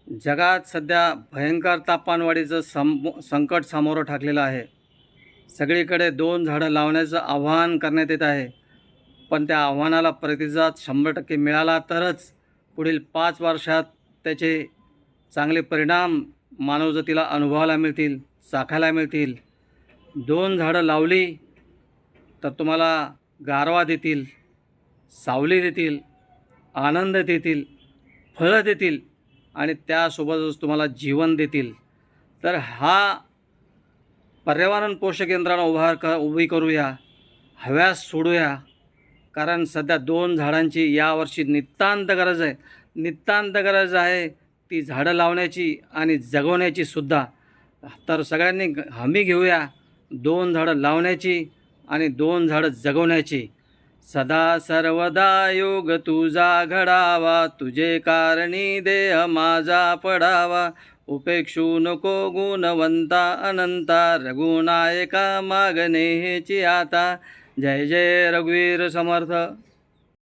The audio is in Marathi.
जगात सध्या भयंकर तापमानवाढीचं संकट सामोरं ठाकलेलं आहे. सगळीकडे 2 झाडं लावण्याचं आवाहन करण्यात येत आहे. पण त्या आव्हानाला प्रतिसाद 100% मिळाला तरच पुढील 5 वर्षात त्याचे चांगले परिणाम मानवजातीला अनुभवायला मिळतील, चाखायला मिळतील. 2 झाडं लावली तर तुम्हाला गारवा देतील, सावली देतील, आनंद देतील, फळं देतील आणि त्यासोबतच तुम्हाला जीवन देतील. तर हा पर्यावरण पोषक यंत्रणा उभी करूया, हव्यास सोडूया. कारण सध्या 2 झाडांची यावर्षी नितांत गरज आहे. नितांत गरज आहे ती झाडं लावण्याची आणि जगवण्याची सुद्धा. तर सगळ्यांनी हमी घेऊया 2 झाडं लावण्याची आणि 2 झाडं जगवण्याची. सदा सर्वदा योग तुझा घडावा, तुझे कारणी देह माझा पडावा. उपेक्षू नको गुणवंता अनंता, रघुनायका मागणे हेची आता. जय जय रघुवीर समर्थ.